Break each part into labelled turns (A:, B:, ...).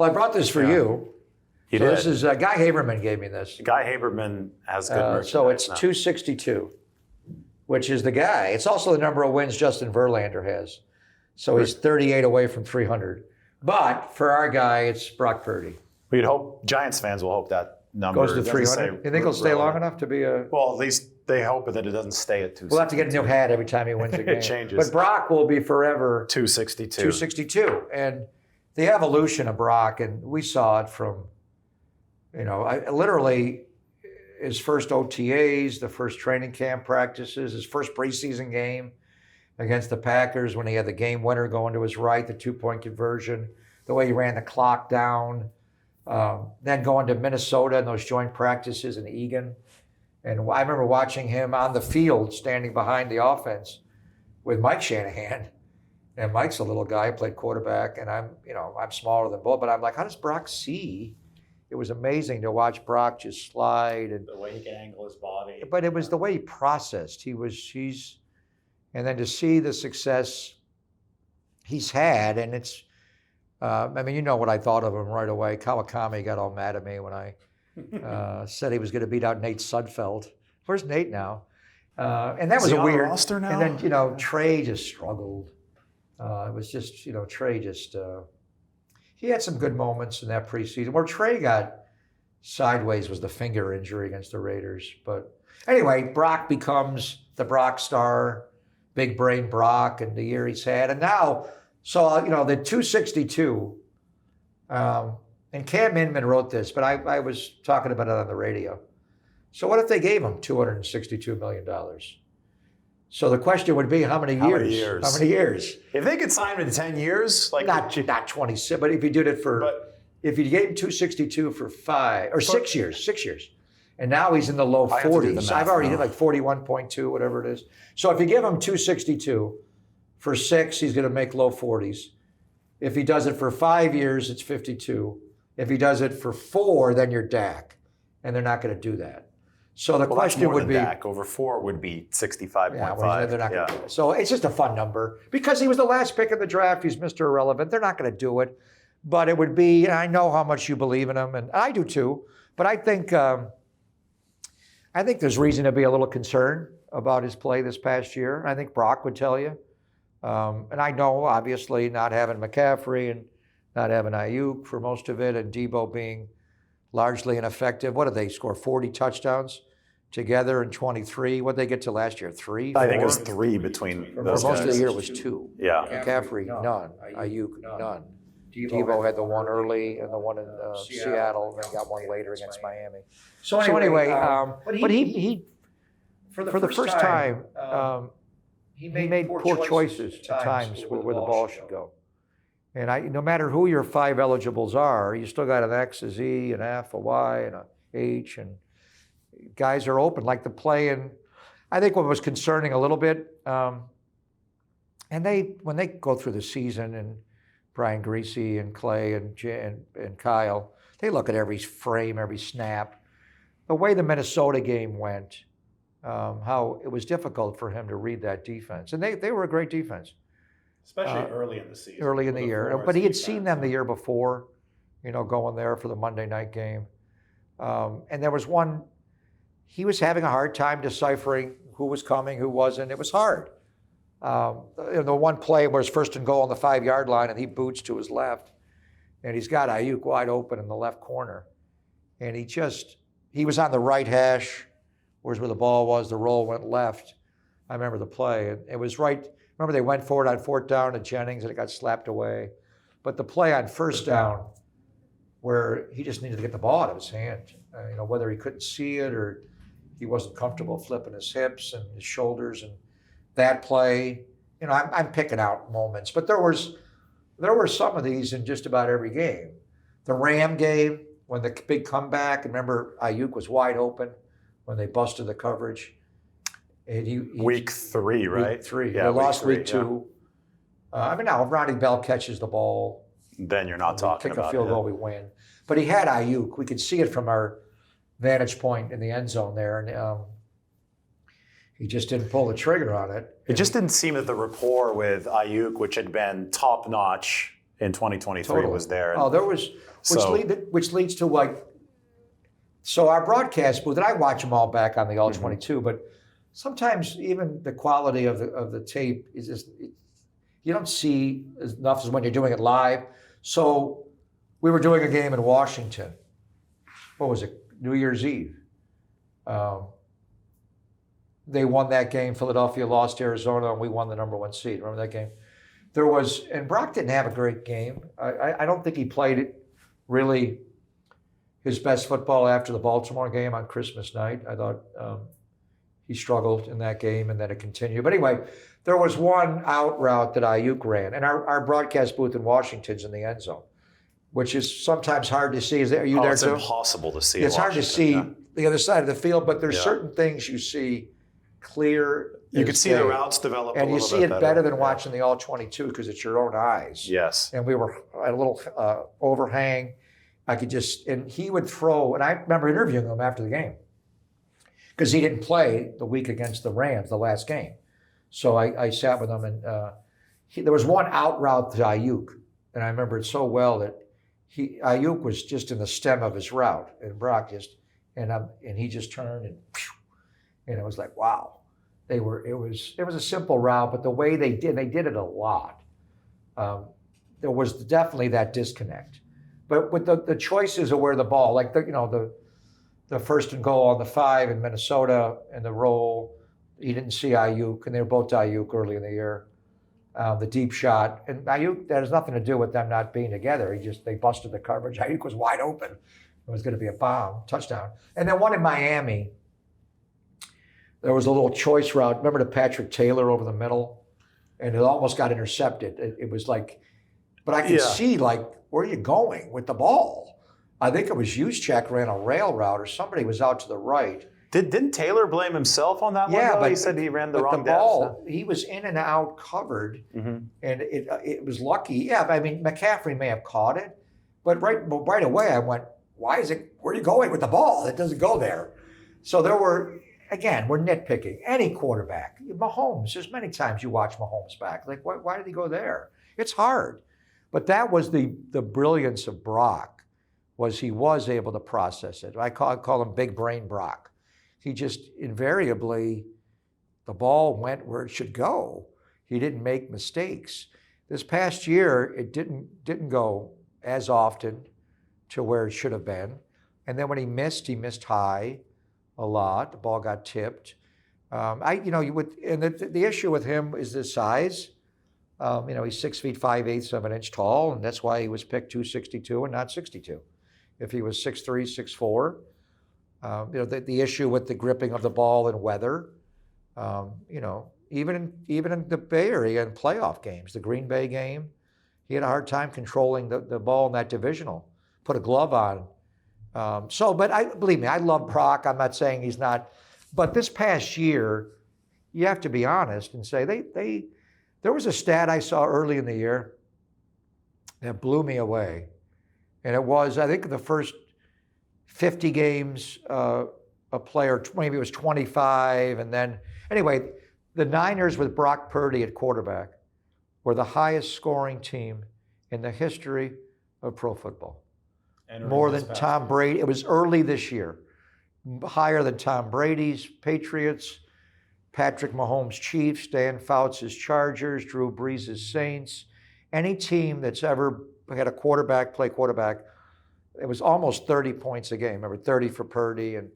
A: Well, I brought this for you.
B: He did.
A: This is Guy Haberman gave me this.
B: Guy Haberman has good merchandise.
A: So it's
B: now.
A: 262, which is the guy. It's also the number of wins Justin Verlander has. So he's 38 away from 300. But for our guy, it's Brock Purdy.
B: We'd hope, Giants fans will hope that number
A: Goes to 300. You think he'll stay long enough to be a...
B: Well, at least they hope that it doesn't stay at 262.
A: We'll have to get a new hat every time he wins a game.
B: It changes.
A: But Brock will be forever
B: 262.
A: 262. And the evolution of Brock, and we saw it from, literally his first OTAs, the first training camp practices, his first preseason game against the Packers when he had the game winner going to his right, the 2-point conversion, the way he ran the clock down, then going to Minnesota and those joint practices in Eagan. And I remember watching him on the field standing behind the offense with Mike Shanahan. And Mike's a little guy, played quarterback, and I'm smaller than both, but I'm like, how does Brock see? It was amazing to watch Brock just slide and
C: the way he can angle his body.
A: But it was the way he processed. And then to see the success he's had, and it's, you know what I thought of him right away. Kawakami got all mad at me when I said he was going to beat out Nate Sudfeld. Where's Nate now? And that was
B: Is he
A: a
B: on the
A: weird.
B: roster now?
A: And then Trey just struggled. It was just Trey just. He had some good moments in that preseason. Where Trey got sideways was the finger injury against the Raiders. But anyway, Brock becomes the Brock star, big brain Brock, and the year he's had. And now, the 262, and Cam Inman wrote this, but I was talking about it on the radio. So what if they gave him $262 million? So the question would be, how many years? How many years?
B: If they could sign him in 10 years,
A: not 26, but if you did it if you gave him 262 for 6 years, and now he's in the low 40s. I've already hit like 41.2, whatever it is. So if you give him 262 for 6, he's going to make low 40s. If he does it for 5 years, it's 52. If he does it for 4, then you're Dak, and they're not going to do that. So the question would be,
B: Dak. Over 4 would be 65.5.
A: Yeah, they're not going to do it. So it's just a fun number because he was the last pick in the draft. He's Mr. Irrelevant. They're not going to do it, but it would be. And I know how much you believe in him, and I do too. But I think there's reason to be a little concerned about his play this past year. I think Brock would tell you, and I know obviously not having McCaffrey and not having Ayuk for most of it, and Debo being largely ineffective. What did they score? 40 touchdowns together in 23. What did they get to last year? 3?
B: I think it was 3 between those
A: most
B: guys.
A: of the year it was 2.
B: Yeah.
A: McCaffrey, none. Ayuk, none. Debo had the one early and the one in Seattle, and then got one later against Miami. So anyway, but he for the first time, he made poor choices at times where the ball should go. And no matter who your 5 eligibles are, you still got an X, a Z, an F, a Y, and a H, and guys are open. Like the play, and I think what was concerning a little bit, and when they go through the season, and Brian Greasy and Clay and Kyle, they look at every frame, every snap. The way the Minnesota game went, how it was difficult for him to read that defense. And they were a great defense.
C: Especially early in the season.
A: Early in the year. But he had seen them the year before, going there for the Monday night game. And there was one, he was having a hard time deciphering who was coming, who wasn't. It was hard. The one play where it's first and goal on the 5-yard line, and he boots to his left. And he's got Ayuk wide open in the left corner. And he was on the right hash, whereas where the ball was, the roll went left. I remember the play. It was right. Remember, they went for it on 4th down to Jennings, and it got slapped away. But the play on 1st down, where he just needed to get the ball out of his hand, whether he couldn't see it or he wasn't comfortable flipping his hips and his shoulders, and that play, I'm picking out moments, but there were some of these in just about every game. The Ram game, when the big comeback, and remember Ayuk was wide open when they busted the coverage. And
B: week 3, right?
A: Week 3.
B: Yeah,
A: they lost week 2. Now if Ronnie Bell catches the ball,
B: then you're not talking about it.
A: Kick a field goal, we win. But he had Ayuk. We could see it from our vantage point in the end zone there, and he just didn't pull the trigger on it.
B: It just didn't seem that the rapport with Ayuk, which had been top-notch in 2023
A: Totally.
B: was there.
A: Oh, there was, which leads to like, so our broadcast booth, and I watch them all back on the All 22, but sometimes even the quality of the tape is just, you don't see enough as when you're doing it live. So we were doing a game in Washington. What was it? New Year's Eve. They won that game. Philadelphia lost to Arizona, and we won the #1 seed. Remember that game? And Brock didn't have a great game. I don't think he played it really his best football after the Baltimore game on Christmas night. I thought he struggled in that game, and then it continued. But anyway, there was one out route that Ayuk ran, and our broadcast booth in Washington's in the end zone, which is sometimes hard to see. Are you there
B: it's
A: too?
B: It's impossible to see.
A: It's hard to see the other side of the field, but there's certain things you see clear.
B: You could see the routes develop,
A: and you see it better than watching the All 22 because it's your own eyes.
B: Yes.
A: And we were at a little overhang. I could just, and he would throw, and I remember interviewing him after the game because he didn't play the week against the Rams, the last game. So I sat with him, and there was one out route to Ayuk, and I remember it so well that Ayuk was just in the stem of his route, and Brock just, and he just turned and it was like, wow. It was a simple route, but the way they did it a lot. There was definitely that disconnect. But with the choices of where the ball, like the first and goal on the 5 in Minnesota and the roll, he didn't see Ayuk, and they were both Ayuk early in the year. The deep shot, and Ayuk, that has nothing to do with them not being together. They busted the coverage. Ayuk was wide open. It was going to be a bomb, touchdown. And then one in Miami, there was a little choice route. Remember the Patrick Taylor over the middle? And it almost got intercepted. It was like, but I could see, like, where are you going with the ball? I think it was Juszczyk ran a rail route, or somebody was out to the right.
B: Didn't Taylor blame himself on that one?
A: Yeah,
B: though?
A: but
B: He said he ran the
A: but
B: wrong
A: the ball, he was in and out covered, and it was lucky. Yeah, I mean, McCaffrey may have caught it, but right away I went, where are you going with the ball? It doesn't go there. So there were, again, we're nitpicking. Any quarterback, Mahomes, there's many times you watch Mahomes back. Like, why did he go there? It's hard. But that was the brilliance of Brock, was he was able to process it. I call him Big Brain Brock. He just invariably, the ball went where it should go. He didn't make mistakes. This past year, it didn't go as often to where it should have been. And then when he missed high a lot. The ball got tipped. The issue with him is the size. He's 6 feet 5/8 of an inch tall, and that's why he was picked 262 and not 62. If he was 6'3", 6'4", the issue with the gripping of the ball in weather. Even in the Bay Area in playoff games, the Green Bay game, he had a hard time controlling the ball in that divisional. Put a glove on. But believe me, I love Brock. I'm not saying he's not. But this past year, you have to be honest and say there was a stat I saw early in the year that blew me away. And it was, I think, the first 50 games, a player, maybe it was 25. And then, anyway, the Niners with Brock Purdy at quarterback were the highest scoring team in the history of pro football. More than Tom Brady. It was early this year. Higher than Tom Brady's Patriots, Patrick Mahomes' Chiefs, Dan Fouts' Chargers, Drew Brees' Saints. Any team that's ever had a quarterback play quarterback, it was almost 30 points a game. Remember, 30 for Purdy. And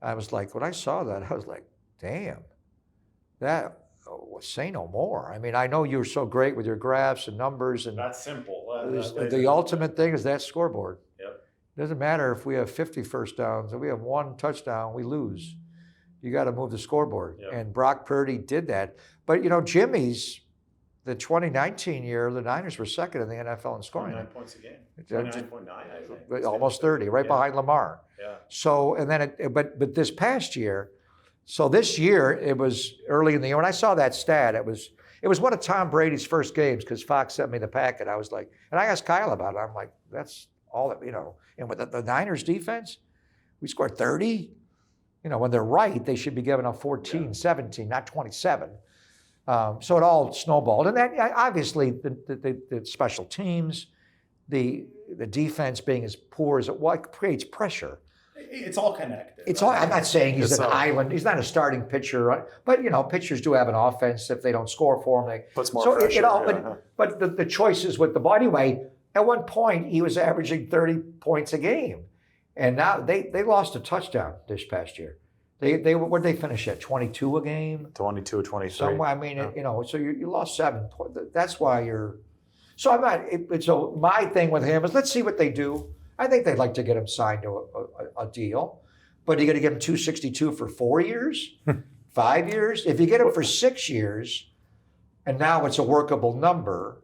A: I was like, when I saw that, I was like, damn, say no more. I mean, I know you're so great with your graphs and numbers. And
C: that's simple.
A: The ultimate thing is that scoreboard.
C: Yep.
A: It doesn't matter if we have 50 first downs. If we have one touchdown, we lose. You got to move the scoreboard. Yep. And Brock Purdy did that. But, Jimmy's, the 2019 year, the Niners were second in the NFL in scoring.
C: 29 points a game. 29.9, I think.
A: Almost 30, right behind Lamar.
C: Yeah.
A: So, and then, but this past year, so this year, it was early in the year. When I saw that stat, it was one of Tom Brady's first games because Fox sent me the packet. I was like, and I asked Kyle about it. I'm like, that's all that, And with the Niners defense, we scored 30. When they're right, they should be giving up 14, 17, not 27. So it all snowballed, and that obviously the special teams, the defense being as poor as it was, creates pressure.
C: It's all connected.
A: It's all. I'm not saying he's
B: It's
A: an
B: all-
A: island. He's not a starting pitcher, but pitchers do have an offense. If they don't score for them,
B: Puts more
A: so
B: pressure.
A: it all.
B: yeah.
A: But the choices with the ball anyway. At one point, he was averaging 30 points a game, and now they lost a touchdown this past year. Where'd they finish at 22 a game?
B: 22 or 23.
A: Somewhere. I mean, so you lost 7 points. That's why you're. So I'm not. So my thing with him is let's see what they do. I think they'd like to get him signed to a deal, but you got to give him $262 for 4 years, 5 years. If you get him for 6 years, and now it's a workable number,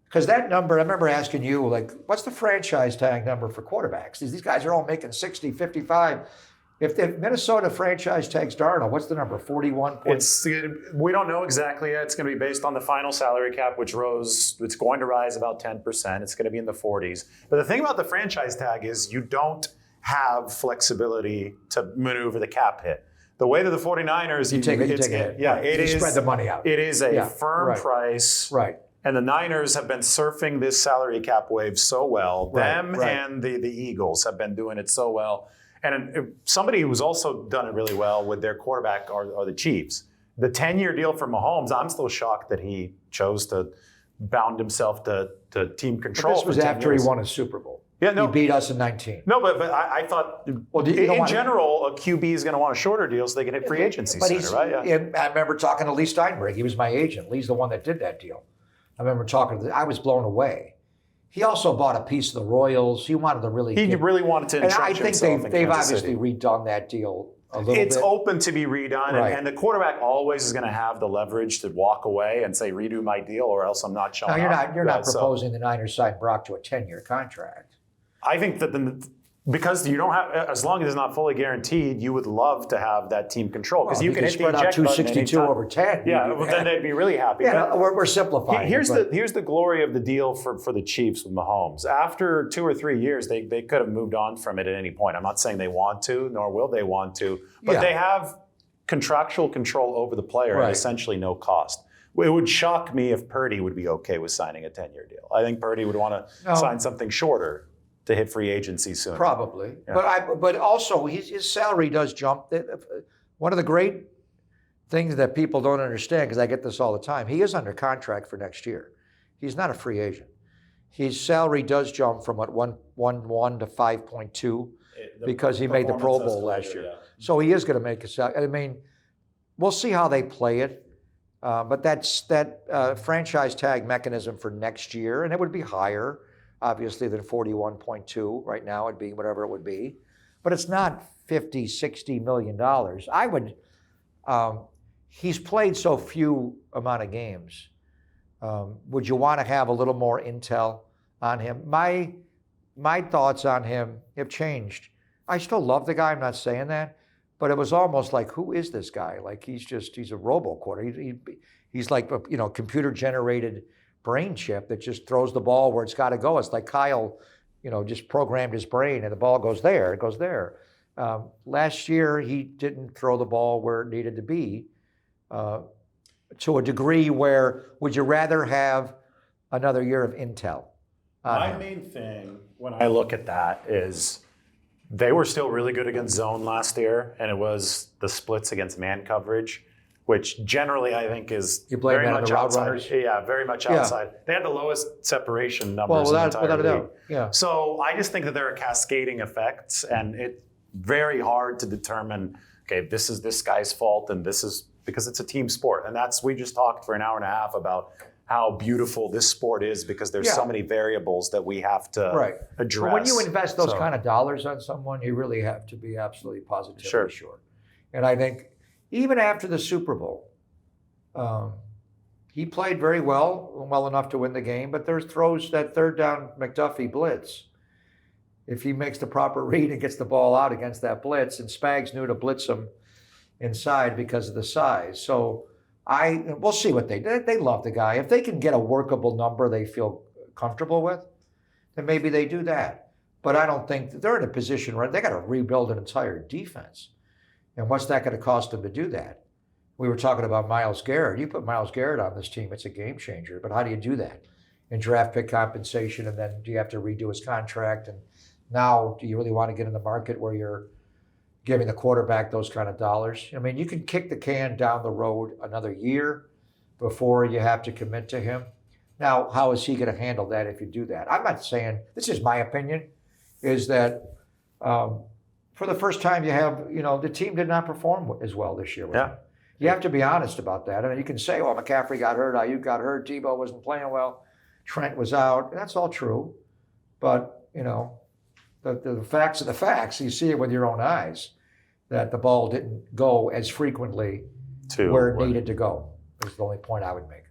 A: because that number, I remember asking you, like, what's the franchise tag number for quarterbacks? These guys are all making 60, 55. If Minnesota franchise tags Darnold, what's the number? 41.
B: We don't know exactly yet. It's going to be based on the final salary cap, which rose. It's going to rise about 10%. It's going to be in the 40s. But the thing about the franchise tag is you don't have flexibility to maneuver the cap hit. The way that the 49ers,
A: You take it.
B: Yeah, it
A: You
B: is.
A: spread the money out.
B: It is a
A: Yeah,
B: firm
A: right.
B: price.
A: Right.
B: And the Niners have been surfing this salary cap wave so well. Them
A: Right.
B: and the Eagles have been doing it so well. And somebody who's also done it really well with their quarterback are the Chiefs. The 10-year deal for Mahomes, I'm still shocked that he chose to bound himself to team control.
A: But this was
B: for 10
A: after
B: years.
A: he won a Super Bowl.
B: Yeah, no.
A: He beat us in 19.
B: No, but I thought
A: Well, you don't
B: in
A: want-
B: general, a QB is going to want a shorter deal so they can hit free agency
A: But
B: sooner, right? Yeah.
A: and I remember talking to Lee Steinberg. He was my agent. Lee's the one that did that deal. I remember talking I was blown away. He also bought a piece of the Royals. He wanted to really.
B: He really wanted to
A: And I
B: entrench
A: think
B: himself in
A: they've
B: Kansas
A: obviously
B: City.
A: redone that deal a little
B: It's
A: bit.
B: open to be redone,
A: Right.
B: and the quarterback always is going to have the leverage to walk away and say, redo my deal, or else I'm not showing
A: Now
B: up.
A: you're not
B: So
A: proposing the Niners sign Brock to a 10-year contract.
B: I think that because you don't have, as long as it's not fully guaranteed, you would love to have that team control because you can hit the
A: spread out
B: eject button
A: 262
B: anytime.
A: over 10.
B: Yeah, well, then they'd be really happy.
A: Yeah,
B: But
A: we're simplifying.
B: here's
A: it,
B: the glory of the deal for the Chiefs with Mahomes. After 2 or 3 years, they could have moved on from it at any point. I'm not saying they want to, nor will they want to, but
A: Yeah.
B: they have contractual control over the player at
A: Right.
B: essentially no cost. It would shock me if Purdy would be okay with signing a 10-year deal. I think Purdy would want to
A: No.
B: sign something shorter to hit free agency soon.
A: Probably,
B: Yeah.
A: but also his salary does jump. One of the great things that people don't understand, because I get this all the time, he is under contract for next year. He's not a free agent. His salary does jump from what 1.1 to 5.2 because he made the Pro Bowl last year. So he is going to make a salary. I mean, we'll see how they play it. But that's that franchise tag mechanism for next year, and it would be higher, obviously, than 41.2. Right now it'd be whatever it would be. But it's not 50, 60 million dollars. I would, he's played so few amount of games. Would you want to have a little more intel on him? My thoughts on him have changed. I still love the guy, I'm not saying that, but it was almost like, who is this guy? Like he's a robo quarter. He's like a computer generated brain chip that just throws the ball where it's got to go. It's like Kyle, just programmed his brain and the ball goes there, it goes there. Last year, he didn't throw the ball where it needed to be to a degree where would you rather have another year of intel?
B: My main thing when I look at that is they were still really good against zone last year, and it was the splits against man coverage, which generally I think is
A: You blame
B: very
A: that on
B: much
A: the route
B: outside.
A: runners?
B: Yeah, very much
A: Yeah.
B: outside. They had the lowest separation numbers
A: Well,
B: in the
A: without
B: entire
A: a
B: league.
A: doubt, yeah.
B: So I just think that there are cascading effects, and it's very hard to determine, okay, this is this guy's fault, and this is because it's a team sport. And we just talked for an hour and a half about how beautiful this sport is because there's so many variables that we have to address.
A: But when you invest those
B: So-
A: kind of dollars on someone, you really have to be absolutely positively
B: Sure.
A: sure. And I think even after the Super Bowl, he played very well enough to win the game, but there's throws that third down McDuffie blitz. If he makes the proper read and gets the ball out against that blitz, and Spags knew to blitz him inside because of the size. So we'll see what they love the guy. If they can get a workable number they feel comfortable with, then maybe they do that. But I don't think they're in a position where they got to rebuild an entire defense. And what's that going to cost them to do that? We were talking about Myles Garrett. You put Myles Garrett on this team, it's a game changer. But how do you do that? In draft pick compensation, and then do you have to redo his contract? And now, do you really want to get in the market where you're giving the quarterback those kind of dollars? I mean, you can kick the can down the road another year before you have to commit to him. Now, how is he going to handle that if you do that? I'm not saying, this is my opinion, is that for the first time you have, the team did not perform as well this year with him. You have to be honest about that. And you can say, well, McCaffrey got hurt, Ayuk got hurt, Tebow wasn't playing well, Trent was out. That's all true. But, the facts are the facts. You see it with your own eyes that the ball didn't go as frequently where it needed to go. Is the only point I would make.